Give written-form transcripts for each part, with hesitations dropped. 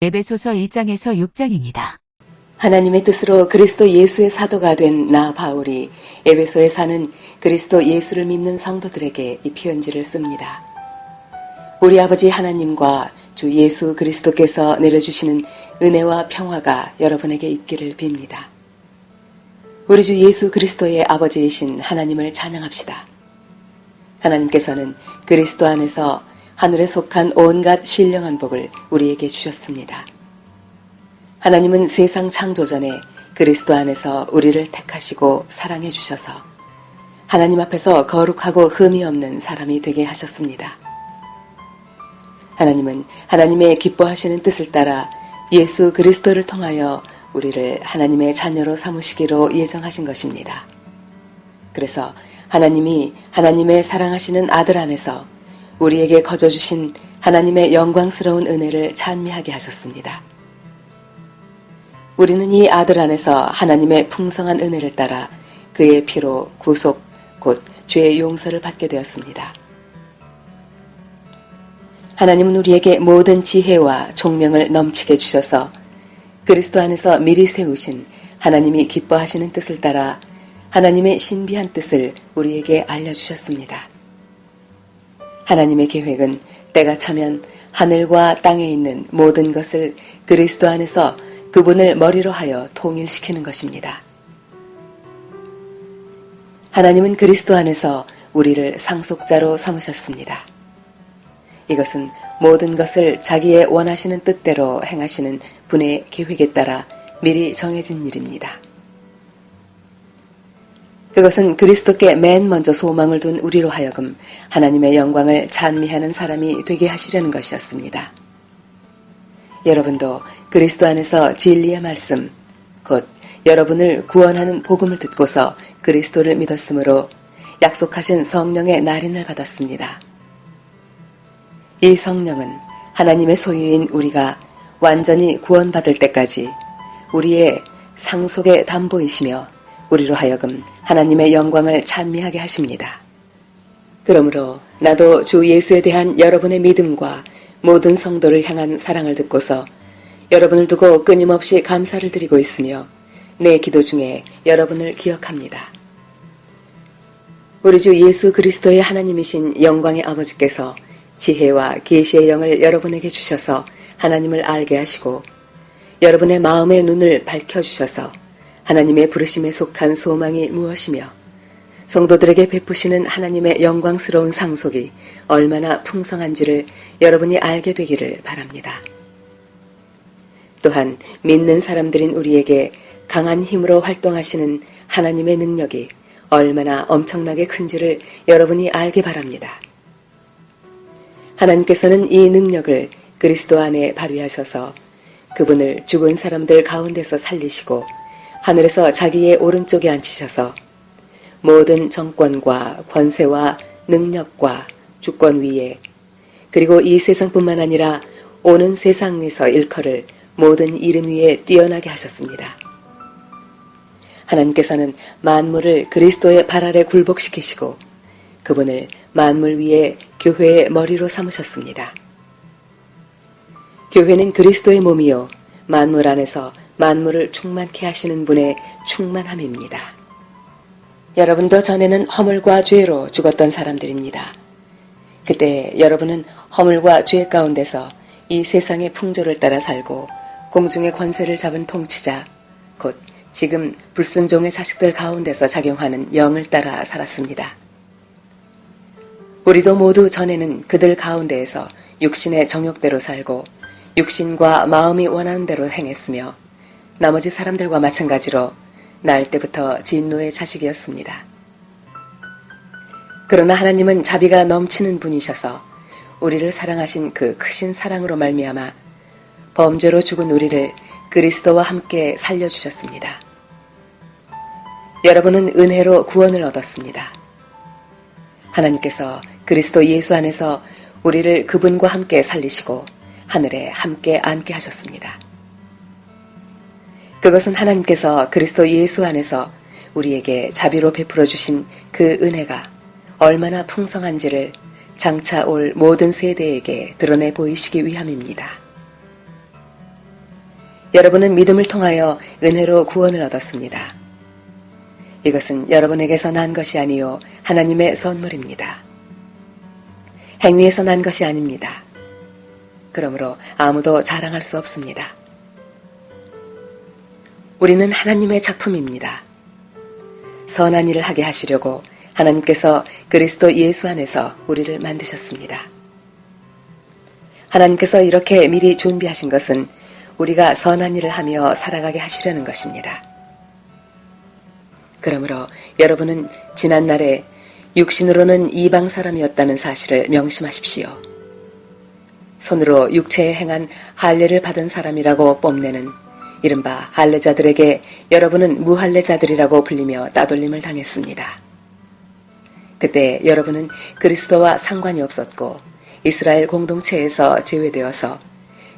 에베소서 1장에서 6장입니다. 하나님의 뜻으로 그리스도 예수의 사도가 된 나 바울이 에베소에 사는 그리스도 예수를 믿는 성도들에게 이 편지를 씁니다. 우리 아버지 하나님과 주 예수 그리스도께서 내려주시는 은혜와 평화가 여러분에게 있기를 빕니다. 우리 주 예수 그리스도의 아버지이신 하나님을 찬양합시다. 하나님께서는 그리스도 안에서 하늘에 속한 온갖 신령한 복을 우리에게 주셨습니다. 하나님은 세상 창조 전에 그리스도 안에서 우리를 택하시고 사랑해 주셔서 하나님 앞에서 거룩하고 흠이 없는 사람이 되게 하셨습니다. 하나님은 하나님의 기뻐하시는 뜻을 따라 예수 그리스도를 통하여 우리를 하나님의 자녀로 삼으시기로 예정하신 것입니다. 그래서 하나님이 하나님의 사랑하시는 아들 안에서 우리에게 거저주신 하나님의 영광스러운 은혜를 찬미하게 하셨습니다. 우리는 이 아들 안에서 하나님의 풍성한 은혜를 따라 그의 피로 구속 곧 죄의 용서를 받게 되었습니다. 하나님은 우리에게 모든 지혜와 총명을 넘치게 주셔서 그리스도 안에서 미리 세우신 하나님이 기뻐하시는 뜻을 따라 하나님의 신비한 뜻을 우리에게 알려주셨습니다. 하나님의 계획은 때가 차면 하늘과 땅에 있는 모든 것을 그리스도 안에서 그분을 머리로 하여 통일시키는 것입니다. 하나님은 그리스도 안에서 우리를 상속자로 삼으셨습니다. 이것은 모든 것을 자기의 원하시는 뜻대로 행하시는 분의 계획에 따라 미리 정해진 일입니다. 그것은 그리스도께 맨 먼저 소망을 둔 우리로 하여금 하나님의 영광을 찬미하는 사람이 되게 하시려는 것이었습니다. 여러분도 그리스도 안에서 진리의 말씀, 곧 여러분을 구원하는 복음을 듣고서 그리스도를 믿었으므로 약속하신 성령의 날인을 받았습니다. 이 성령은 하나님의 소유인 우리가 완전히 구원받을 때까지 우리의 상속의 담보이시며 우리로 하여금 하나님의 영광을 찬미하게 하십니다. 그러므로 나도 주 예수에 대한 여러분의 믿음과 모든 성도를 향한 사랑을 듣고서 여러분을 두고 끊임없이 감사를 드리고 있으며 내 기도 중에 여러분을 기억합니다. 우리 주 예수 그리스도의 하나님이신 영광의 아버지께서 지혜와 계시의 영을 여러분에게 주셔서 하나님을 알게 하시고 여러분의 마음의 눈을 밝혀주셔서 하나님의 부르심에 속한 소망이 무엇이며 성도들에게 베푸시는 하나님의 영광스러운 상속이 얼마나 풍성한지를 여러분이 알게 되기를 바랍니다. 또한 믿는 사람들인 우리에게 강한 힘으로 활동하시는 하나님의 능력이 얼마나 엄청나게 큰지를 여러분이 알게 바랍니다. 하나님께서는 이 능력을 그리스도 안에 발휘하셔서 그분을 죽은 사람들 가운데서 살리시고 하늘에서 자기의 오른쪽에 앉히셔서 모든 정권과 권세와 능력과 주권 위에 그리고 이 세상뿐만 아니라 오는 세상에서 일컬을 모든 이름 위에 뛰어나게 하셨습니다. 하나님께서는 만물을 그리스도의 발 아래 굴복시키시고 그분을 만물 위에 교회의 머리로 삼으셨습니다. 교회는 그리스도의 몸이요 만물 안에서 만물을 충만케 하시는 분의 충만함입니다. 여러분도 전에는 허물과 죄로 죽었던 사람들입니다. 그때 여러분은 허물과 죄 가운데서 이 세상의 풍조를 따라 살고 공중의 권세를 잡은 통치자, 곧 지금 불순종의 자식들 가운데서 작용하는 영을 따라 살았습니다. 우리도 모두 전에는 그들 가운데에서 육신의 정욕대로 살고 육신과 마음이 원하는 대로 행했으며 나머지 사람들과 마찬가지로 날 때부터 진노의 자식이었습니다. 그러나 하나님은 자비가 넘치는 분이셔서 우리를 사랑하신 그 크신 사랑으로 말미암아 범죄로 죽은 우리를 그리스도와 함께 살려주셨습니다. 여러분은 은혜로 구원을 얻었습니다. 하나님께서 그리스도 예수 안에서 우리를 그분과 함께 살리시고 하늘에 함께 앉게 하셨습니다. 그것은 하나님께서 그리스도 예수 안에서 우리에게 자비로 베풀어 주신 그 은혜가 얼마나 풍성한지를 장차 올 모든 세대에게 드러내 보이시기 위함입니다. 여러분은 믿음을 통하여 은혜로 구원을 얻었습니다. 이것은 여러분에게서 난 것이 아니요 하나님의 선물입니다. 행위에서 난 것이 아닙니다. 그러므로 아무도 자랑할 수 없습니다. 우리는 하나님의 작품입니다. 선한 일을 하게 하시려고 하나님께서 그리스도 예수 안에서 우리를 만드셨습니다. 하나님께서 이렇게 미리 준비하신 것은 우리가 선한 일을 하며 살아가게 하시려는 것입니다. 그러므로 여러분은 지난날에 육신으로는 이방 사람이었다는 사실을 명심하십시오. 손으로 육체에 행한 할례를 받은 사람이라고 뽐내는 이른바 할례자들에게 여러분은 무할례자들이라고 불리며 따돌림을 당했습니다. 그때 여러분은 그리스도와 상관이 없었고 이스라엘 공동체에서 제외되어서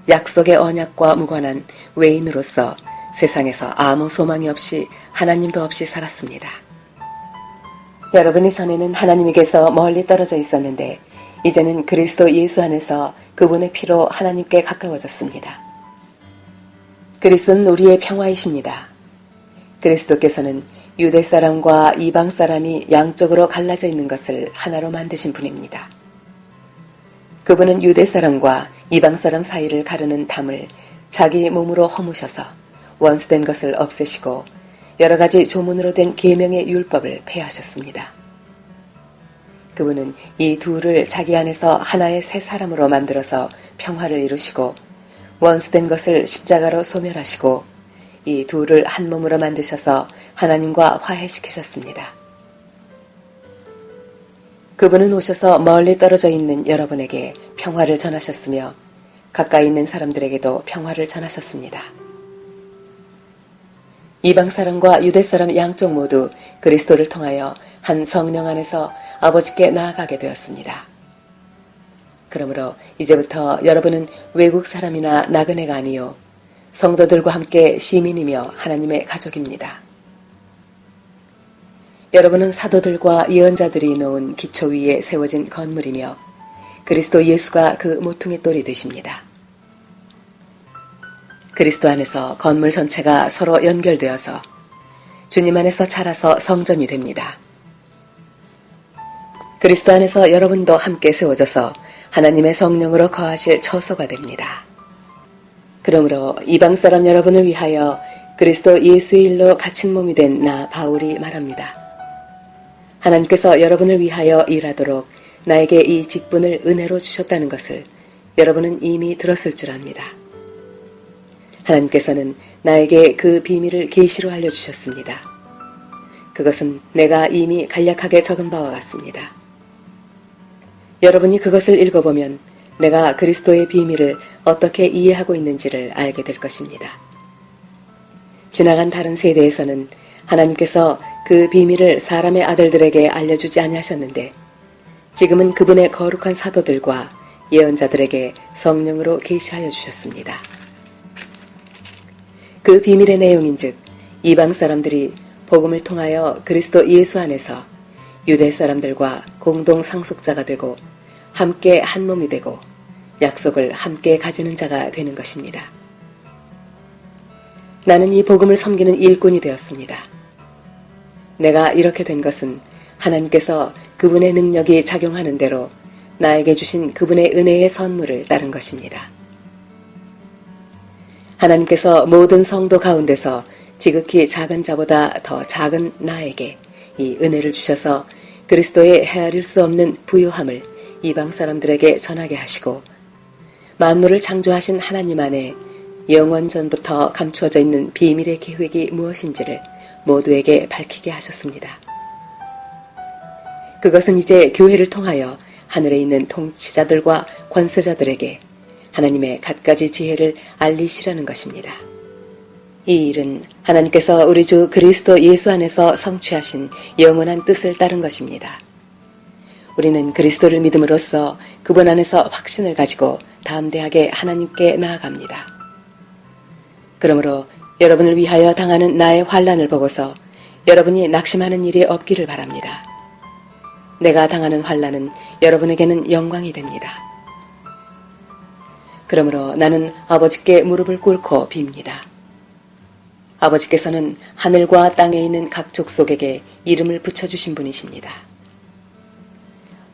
약속의 언약과 무관한 외인으로서 세상에서 아무 소망이 없이 하나님도 없이 살았습니다. 여러분이 전에는 하나님에게서 멀리 떨어져 있었는데 이제는 그리스도 예수 안에서 그분의 피로 하나님께 가까워졌습니다. 그리스도는 우리의 평화이십니다. 그리스도께서는 유대 사람과 이방 사람이 양쪽으로 갈라져 있는 것을 하나로 만드신 분입니다. 그분은 유대 사람과 이방 사람 사이를 가르는 담을 자기 몸으로 허무셔서 원수된 것을 없애시고 여러 가지 조문으로 된 계명의 율법을 폐하셨습니다. 그분은 이 둘을 자기 안에서 하나의 새 사람으로 만들어서 평화를 이루시고 원수된 것을 십자가로 소멸하시고 이 둘을 한 몸으로 만드셔서 하나님과 화해시키셨습니다. 그분은 오셔서 멀리 떨어져 있는 여러분에게 평화를 전하셨으며 가까이 있는 사람들에게도 평화를 전하셨습니다. 이방 사람과 유대 사람 양쪽 모두 그리스도를 통하여 한 성령 안에서 아버지께 나아가게 되었습니다. 그러므로 이제부터 여러분은 외국 사람이나 나그네가 아니요 성도들과 함께 시민이며 하나님의 가족입니다. 여러분은 사도들과 예언자들이 놓은 기초 위에 세워진 건물이며 그리스도 예수가 그 모퉁이 돌이 되십니다. 그리스도 안에서 건물 전체가 서로 연결되어서 주님 안에서 자라서 성전이 됩니다. 그리스도 안에서 여러분도 함께 세워져서 하나님의 성령으로 거하실 처소가 됩니다. 그러므로 이방 사람 여러분을 위하여 그리스도 예수의 일로 갇힌 몸이 된 나 바울이 말합니다. 하나님께서 여러분을 위하여 일하도록 나에게 이 직분을 은혜로 주셨다는 것을 여러분은 이미 들었을 줄 압니다. 하나님께서는 나에게 그 비밀을 계시로 알려주셨습니다. 그것은 내가 이미 간략하게 적은 바와 같습니다. 여러분이 그것을 읽어보면 내가 그리스도의 비밀을 어떻게 이해하고 있는지를 알게 될 것입니다. 지나간 다른 세대에서는 하나님께서 그 비밀을 사람의 아들들에게 알려주지 아니하셨는데 지금은 그분의 거룩한 사도들과 예언자들에게 성령으로 계시하여 주셨습니다. 그 비밀의 내용인즉 이방 사람들이 복음을 통하여 그리스도 예수 안에서 유대 사람들과 공동 상속자가 되고 함께 한 몸이 되고 약속을 함께 가지는 자가 되는 것입니다. 나는 이 복음을 섬기는 일꾼이 되었습니다. 내가 이렇게 된 것은 하나님께서 그분의 능력이 작용하는 대로 나에게 주신 그분의 은혜의 선물을 따른 것입니다. 하나님께서 모든 성도 가운데서 지극히 작은 자보다 더 작은 나에게 이 은혜를 주셔서 그리스도의 헤아릴 수 없는 부요함을 이방 사람들에게 전하게 하시고 만물을 창조하신 하나님 안에 영원 전부터 감추어져 있는 비밀의 계획이 무엇인지를 모두에게 밝히게 하셨습니다. 그것은 이제 교회를 통하여 하늘에 있는 통치자들과 권세자들에게 하나님의 갖가지 지혜를 알리시려는 것입니다. 이 일은 하나님께서 우리 주 그리스도 예수 안에서 성취하신 영원한 뜻을 따른 것입니다. 우리는 그리스도를 믿음으로써 그분 안에서 확신을 가지고 담대하게 하나님께 나아갑니다. 그러므로 여러분을 위하여 당하는 나의 환난을 보고서 여러분이 낙심하는 일이 없기를 바랍니다. 내가 당하는 환난은 여러분에게는 영광이 됩니다. 그러므로 나는 아버지께 무릎을 꿇고 빕니다. 아버지께서는 하늘과 땅에 있는 각 족속에게 이름을 붙여주신 분이십니다.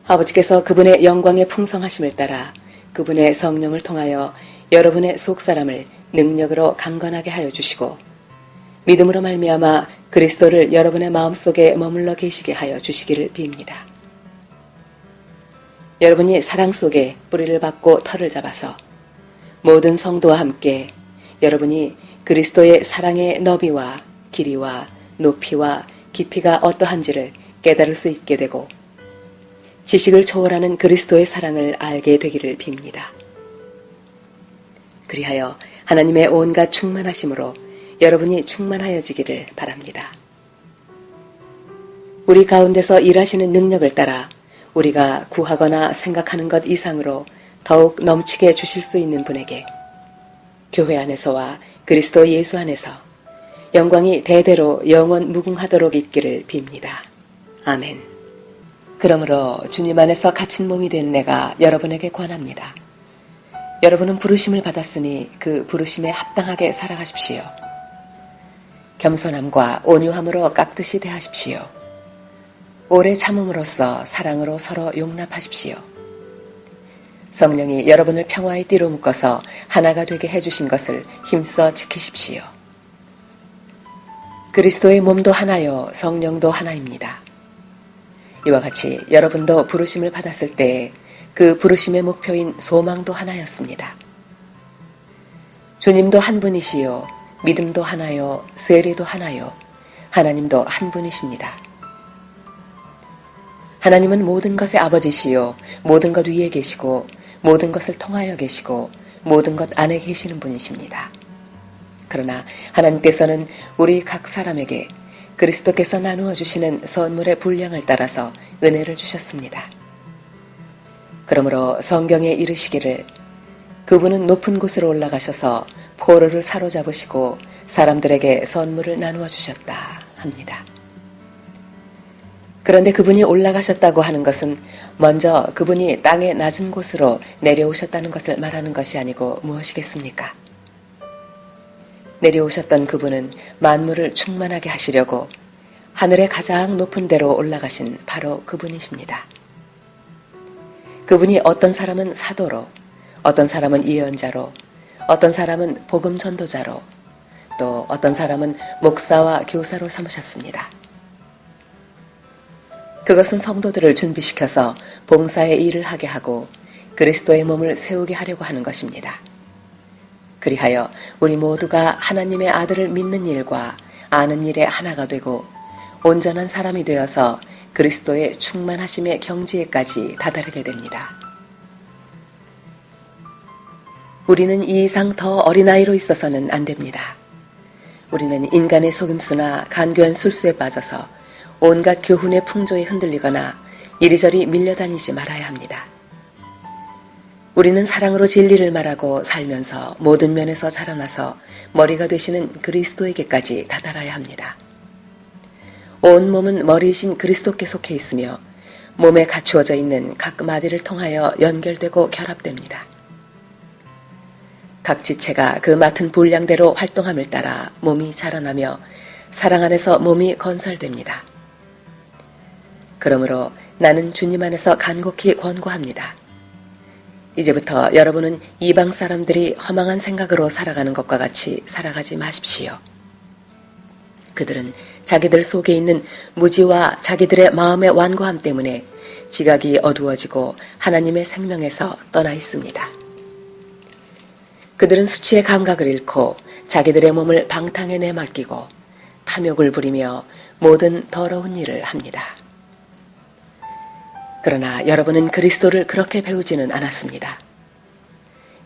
아버지께서 그분의 영광의 풍성하심을 따라 그분의 성령을 통하여 여러분의 속사람을 능력으로 강건하게 하여 주시고 믿음으로 말미암아 그리스도를 여러분의 마음속에 머물러 계시게 하여 주시기를 빕니다. 여러분이 사랑 속에 뿌리를 받고 털을 잡아서 모든 성도와 함께 여러분이 그리스도의 사랑의 너비와 길이와 높이와 깊이가 어떠한지를 깨달을 수 있게 되고 지식을 초월하는 그리스도의 사랑을 알게 되기를 빕니다. 그리하여 하나님의 온갖 충만하심으로 여러분이 충만하여지기를 바랍니다. 우리 가운데서 일하시는 능력을 따라 우리가 구하거나 생각하는 것 이상으로 더욱 넘치게 주실 수 있는 분에게 교회 안에서와 그리스도 예수 안에서 영광이 대대로 영원 무궁하도록 있기를 빕니다. 아멘. 그러므로 주님 안에서 갇힌 몸이 된 내가 여러분에게 권합니다. 여러분은 부르심을 받았으니 그 부르심에 합당하게 살아가십시오. 겸손함과 온유함으로 깍듯이 대하십시오. 오래 참음으로써 사랑으로 서로 용납하십시오. 성령이 여러분을 평화의 띠로 묶어서 하나가 되게 해주신 것을 힘써 지키십시오. 그리스도의 몸도 하나요, 성령도 하나입니다. 이와 같이 여러분도 부르심을 받았을 때에 그 부르심의 목표인 소망도 하나였습니다. 주님도 한 분이시요, 믿음도 하나요, 세례도 하나요, 하나님도 한 분이십니다. 하나님은 모든 것의 아버지시요, 모든 것 위에 계시고 모든 것을 통하여 계시고 모든 것 안에 계시는 분이십니다. 그러나 하나님께서는 우리 각 사람에게 그리스도께서 나누어 주시는 선물의 분량을 따라서 은혜를 주셨습니다. 그러므로 성경에 이르시기를 그분은 높은 곳으로 올라가셔서 포로를 사로잡으시고 사람들에게 선물을 나누어 주셨다 합니다. 그런데 그분이 올라가셨다고 하는 것은 먼저 그분이 땅의 낮은 곳으로 내려오셨다는 것을 말하는 것이 아니고 무엇이겠습니까? 내려오셨던 그분은 만물을 충만하게 하시려고 하늘의 가장 높은 데로 올라가신 바로 그분이십니다. 그분이 어떤 사람은 사도로, 어떤 사람은 예언자로, 어떤 사람은 복음 전도자로, 또 어떤 사람은 목사와 교사로 삼으셨습니다. 그것은 성도들을 준비시켜서 봉사의 일을 하게 하고 그리스도의 몸을 세우게 하려고 하는 것입니다. 그리하여 우리 모두가 하나님의 아들을 믿는 일과 아는 일에 하나가 되고 온전한 사람이 되어서 그리스도의 충만하심의 경지에까지 다다르게 됩니다. 우리는 이 이상 더 어린아이로 있어서는 안 됩니다. 우리는 인간의 속임수나 간교한 술수에 빠져서 온갖 교훈의 풍조에 흔들리거나 이리저리 밀려다니지 말아야 합니다. 우리는 사랑으로 진리를 말하고 살면서 모든 면에서 자라나서 머리가 되시는 그리스도에게까지 다다라야 합니다. 온 몸은 머리이신 그리스도께 속해 있으며 몸에 갖추어져 있는 각 마디를 통하여 연결되고 결합됩니다. 각 지체가 그 맡은 분량대로 활동함을 따라 몸이 자라나며 사랑 안에서 몸이 건설됩니다. 그러므로 나는 주님 안에서 간곡히 권고합니다. 이제부터 여러분은 이방 사람들이 허망한 생각으로 살아가는 것과 같이 살아가지 마십시오. 그들은 자기들 속에 있는 무지와 자기들의 마음의 완고함 때문에 지각이 어두워지고 하나님의 생명에서 떠나 있습니다. 그들은 수치의 감각을 잃고 자기들의 몸을 방탕에 내맡기고 탐욕을 부리며 모든 더러운 일을 합니다. 그러나 여러분은 그리스도를 그렇게 배우지는 않았습니다.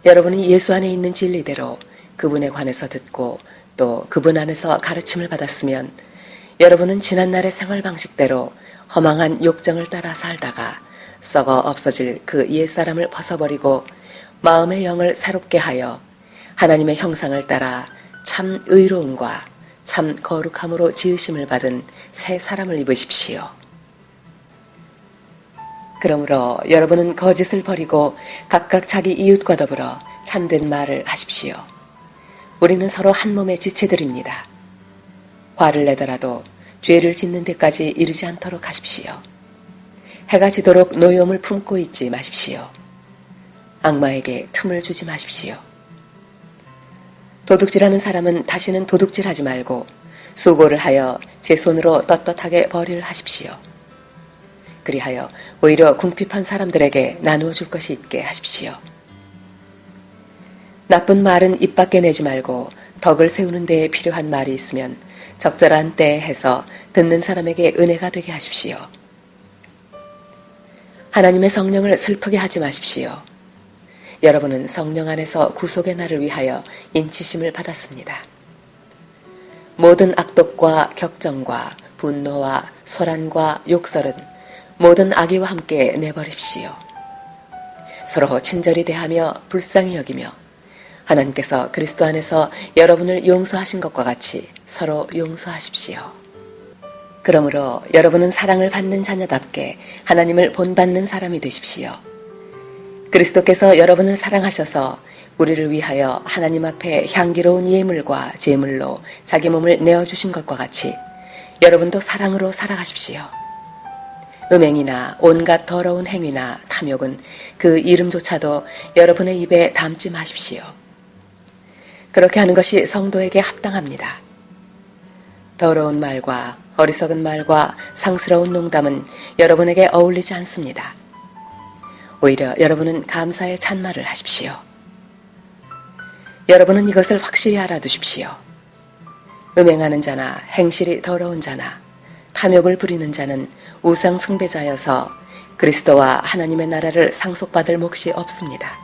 여러분이 예수 안에 있는 진리대로 그분에 관해서 듣고 또 그분 안에서 가르침을 받았으면 여러분은 지난날의 생활 방식대로 허망한 욕정을 따라 살다가 썩어 없어질 그 옛사람을 벗어버리고 마음의 영을 새롭게 하여 하나님의 형상을 따라 참 의로움과 참 거룩함으로 지으심을 받은 새 사람을 입으십시오. 그러므로 여러분은 거짓을 버리고 각각 자기 이웃과 더불어 참된 말을 하십시오. 우리는 서로 한 몸의 지체들입니다. 화를 내더라도 죄를 짓는 데까지 이르지 않도록 하십시오. 해가 지도록 노여움을 품고 있지 마십시오. 악마에게 틈을 주지 마십시오. 도둑질하는 사람은 다시는 도둑질하지 말고 수고를 하여 제 손으로 떳떳하게 벌이를 하십시오. 그리하여 오히려 궁핍한 사람들에게 나누어 줄 것이 있게 하십시오. 나쁜 말은 입 밖에 내지 말고 덕을 세우는 데에 필요한 말이 있으면 적절한 때에 해서 듣는 사람에게 은혜가 되게 하십시오. 하나님의 성령을 슬프게 하지 마십시오. 여러분은 성령 안에서 구속의 날을 위하여 인치심을 받았습니다. 모든 악독과 격정과 분노와 소란과 욕설은 모든 악의와 함께 내버립시오. 서로 친절히 대하며 불쌍히 여기며 하나님께서 그리스도 안에서 여러분을 용서하신 것과 같이 서로 용서하십시오. 그러므로 여러분은 사랑을 받는 자녀답게 하나님을 본받는 사람이 되십시오. 그리스도께서 여러분을 사랑하셔서 우리를 위하여 하나님 앞에 향기로운 예물과 제물로 자기 몸을 내어주신 것과 같이 여러분도 사랑으로 살아가십시오. 음행이나 온갖 더러운 행위나 탐욕은 그 이름조차도 여러분의 입에 담지 마십시오. 그렇게 하는 것이 성도에게 합당합니다. 더러운 말과 어리석은 말과 상스러운 농담은 여러분에게 어울리지 않습니다. 오히려 여러분은 감사의 찬말을 하십시오. 여러분은 이것을 확실히 알아두십시오. 음행하는 자나 행실이 더러운 자나 탐욕을 부리는 자는 우상 숭배자여서 그리스도와 하나님의 나라를 상속받을 몫이 없습니다.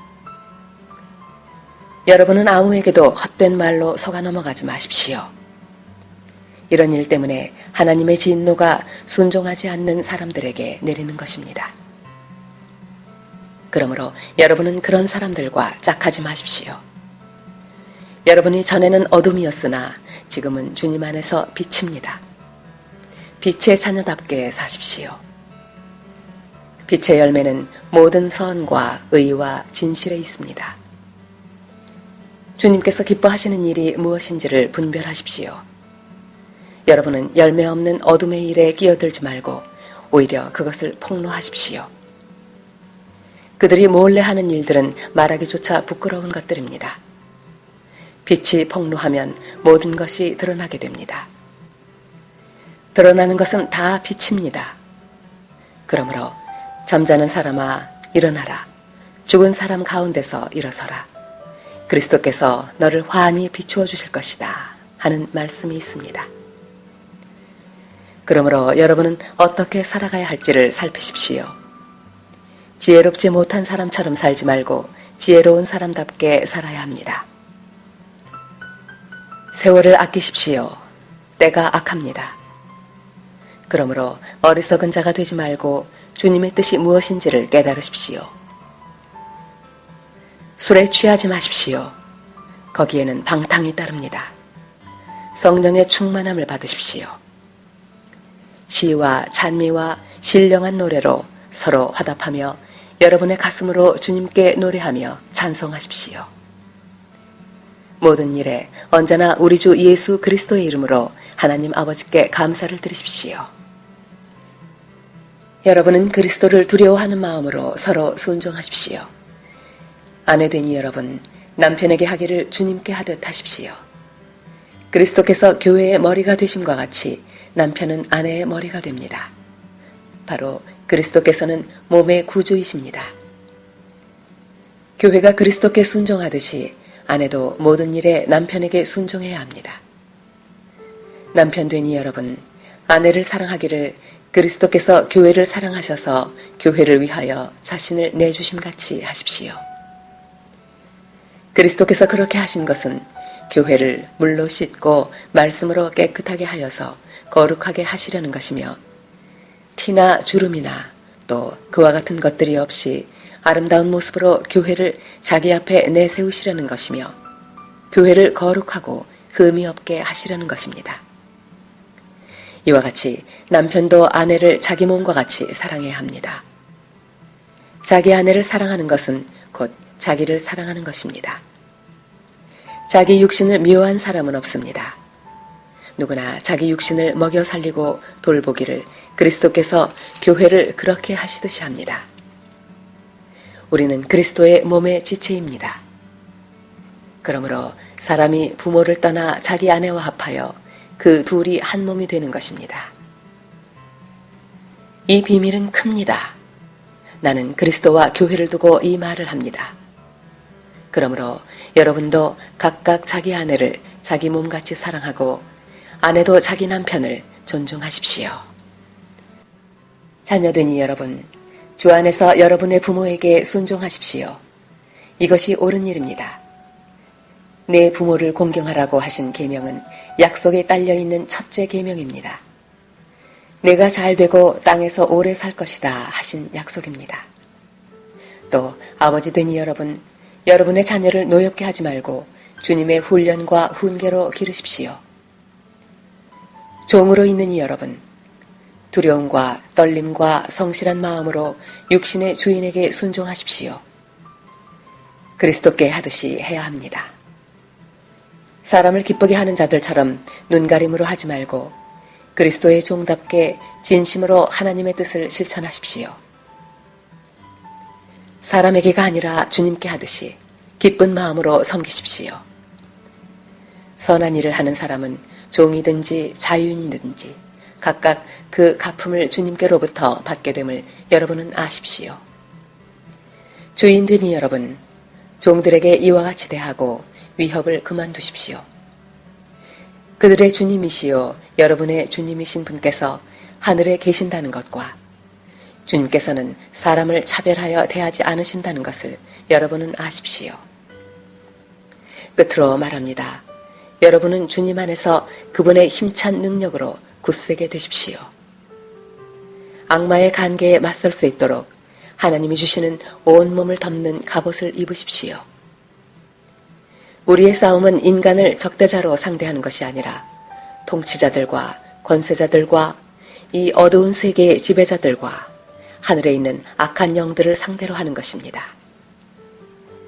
여러분은 아무에게도 헛된 말로 속아 넘어가지 마십시오. 이런 일 때문에 하나님의 진노가 순종하지 않는 사람들에게 내리는 것입니다. 그러므로 여러분은 그런 사람들과 짝하지 마십시오. 여러분이 전에는 어둠이었으나 지금은 주님 안에서 빛입니다. 빛의 자녀답게 사십시오. 빛의 열매는 모든 선과 의와 진실에 있습니다. 주님께서 기뻐하시는 일이 무엇인지를 분별하십시오. 여러분은 열매 없는 어둠의 일에 끼어들지 말고 오히려 그것을 폭로하십시오. 그들이 몰래 하는 일들은 말하기조차 부끄러운 것들입니다. 빛이 폭로하면 모든 것이 드러나게 됩니다. 드러나는 것은 다 빛입니다. 그러므로 잠자는 사람아 일어나라. 죽은 사람 가운데서 일어서라. 그리스도께서 너를 환히 비추어 주실 것이다 하는 말씀이 있습니다. 그러므로 여러분은 어떻게 살아가야 할지를 살피십시오. 지혜롭지 못한 사람처럼 살지 말고 지혜로운 사람답게 살아야 합니다. 세월을 아끼십시오. 때가 악합니다. 그러므로 어리석은 자가 되지 말고 주님의 뜻이 무엇인지를 깨달으십시오. 술에 취하지 마십시오. 거기에는 방탕이 따릅니다. 성령의 충만함을 받으십시오. 시와 찬미와 신령한 노래로 서로 화답하며 여러분의 가슴으로 주님께 노래하며 찬송하십시오. 모든 일에 언제나 우리 주 예수 그리스도의 이름으로 하나님 아버지께 감사를 드리십시오. 여러분은 그리스도를 두려워하는 마음으로 서로 순종하십시오. 아내된 여러분, 남편에게 하기를 주님께 하듯 하십시오. 그리스도께서 교회의 머리가 되심과 같이 남편은 아내의 머리가 됩니다. 바로 그리스도께서는 몸의 구주이십니다. 교회가 그리스도께 순종하듯이 아내도 모든 일에 남편에게 순종해야 합니다. 남편 되니 여러분, 아내를 사랑하기를 그리스도께서 교회를 사랑하셔서 교회를 위하여 자신을 내주심같이 하십시오. 그리스도께서 그렇게 하신 것은 교회를 물로 씻고 말씀으로 깨끗하게 하여서 거룩하게 하시려는 것이며 티나 주름이나 또 그와 같은 것들이 없이 아름다운 모습으로 교회를 자기 앞에 내세우시려는 것이며 교회를 거룩하고 흠이 없게 하시려는 것입니다. 이와 같이 남편도 아내를 자기 몸과 같이 사랑해야 합니다. 자기 아내를 사랑하는 것은 곧 자기를 사랑하는 것입니다. 자기 육신을 미워한 사람은 없습니다. 누구나 자기 육신을 먹여 살리고 돌보기를 그리스도께서 교회를 그렇게 하시듯이 합니다. 우리는 그리스도의 몸의 지체입니다. 그러므로 사람이 부모를 떠나 자기 아내와 합하여 그 둘이 한 몸이 되는 것입니다. 이 비밀은 큽니다. 나는 그리스도와 교회를 두고 이 말을 합니다. 그러므로 여러분도 각각 자기 아내를 자기 몸같이 사랑하고 아내도 자기 남편을 존중하십시오. 자녀되니 여러분, 주 안에서 여러분의 부모에게 순종하십시오. 이것이 옳은 일입니다. 내 부모를 공경하라고 하신 계명은 약속에 딸려있는 첫째 계명입니다. 내가 잘 되고 땅에서 오래 살 것이다 하신 약속입니다. 또 아버지 되니 여러분, 여러분의 자녀를 노엽게 하지 말고 주님의 훈련과 훈계로 기르십시오. 종으로 있는 이 여러분, 두려움과 떨림과 성실한 마음으로 육신의 주인에게 순종하십시오. 그리스도께 하듯이 해야 합니다. 사람을 기쁘게 하는 자들처럼 눈가림으로 하지 말고 그리스도의 종답게 진심으로 하나님의 뜻을 실천하십시오. 사람에게가 아니라 주님께 하듯이 기쁜 마음으로 섬기십시오. 선한 일을 하는 사람은 종이든지 자유인이든지 각각 그 갚음을 주님께로부터 받게 됨을 여러분은 아십시오. 주인되니 여러분, 종들에게 이와 같이 대하고 위협을 그만두십시오. 그들의 주님이시요 여러분의 주님이신 분께서 하늘에 계신다는 것과 주님께서는 사람을 차별하여 대하지 않으신다는 것을 여러분은 아십시오. 끝으로 말합니다. 여러분은 주님 안에서 그분의 힘찬 능력으로 굳세게 되십시오. 악마의 간계에 맞설 수 있도록 하나님이 주시는 온몸을 덮는 갑옷을 입으십시오. 우리의 싸움은 인간을 적대자로 상대하는 것이 아니라 통치자들과 권세자들과 이 어두운 세계의 지배자들과 하늘에 있는 악한 영들을 상대로 하는 것입니다.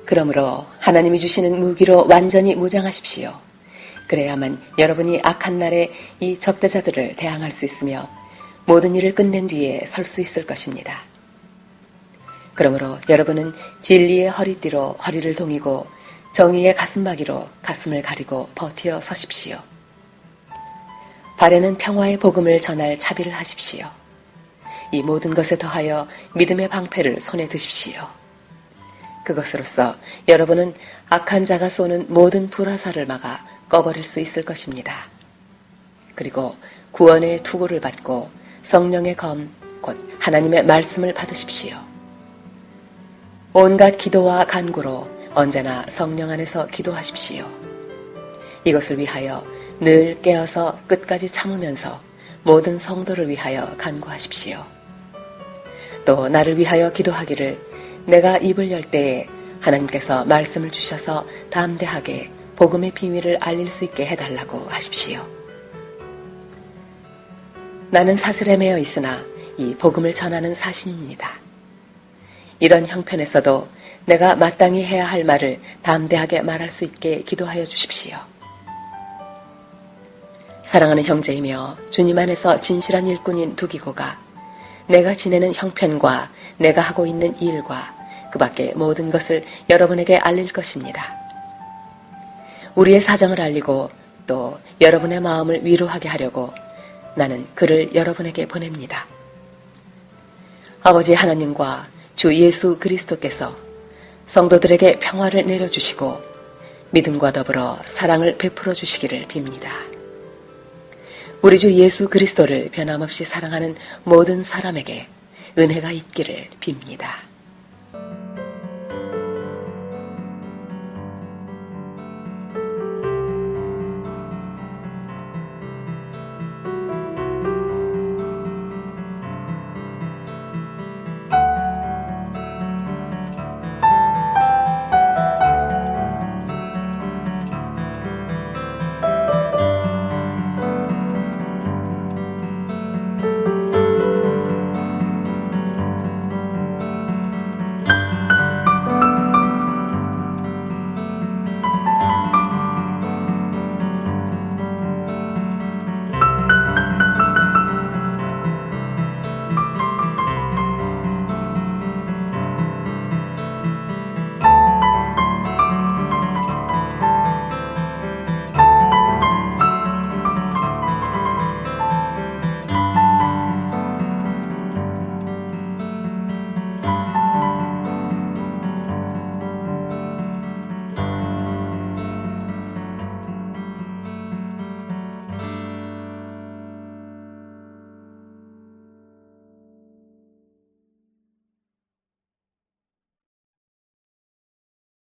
그러므로 하나님이 주시는 무기로 완전히 무장하십시오. 그래야만 여러분이 악한 날에 이 적대자들을 대항할 수 있으며 모든 일을 끝낸 뒤에 설 수 있을 것입니다. 그러므로 여러분은 진리의 허리띠로 허리를 동이고 정의의 가슴막이로 가슴을 가리고 버티어 서십시오. 발에는 평화의 복음을 전할 차비를 하십시오. 이 모든 것에 더하여 믿음의 방패를 손에 드십시오. 그것으로써 여러분은 악한 자가 쏘는 모든 불화살을 막아 꺼버릴 수 있을 것입니다. 그리고 구원의 투구를 받고 성령의 검, 곧 하나님의 말씀을 받으십시오. 온갖 기도와 간구로 언제나 성령 안에서 기도하십시오. 이것을 위하여 늘 깨어서 끝까지 참으면서 모든 성도를 위하여 간구하십시오. 또 나를 위하여 기도하기를 내가 입을 열 때에 하나님께서 말씀을 주셔서 담대하게 복음의 비밀을 알릴 수 있게 해달라고 하십시오. 나는 사슬에 매여 있으나 이 복음을 전하는 사신입니다. 이런 형편에서도 내가 마땅히 해야 할 말을 담대하게 말할 수 있게 기도하여 주십시오. 사랑하는 형제이며 주님 안에서 진실한 일꾼인 두기고가 내가 지내는 형편과 내가 하고 있는 일과 그 밖의 모든 것을 여러분에게 알릴 것입니다. 우리의 사정을 알리고 또 여러분의 마음을 위로하게 하려고 나는 그를 여러분에게 보냅니다. 아버지 하나님과 주 예수 그리스도께서 성도들에게 평화를 내려주시고 믿음과 더불어 사랑을 베풀어 주시기를 빕니다. 우리 주 예수 그리스도를 변함없이 사랑하는 모든 사람에게 은혜가 있기를 빕니다.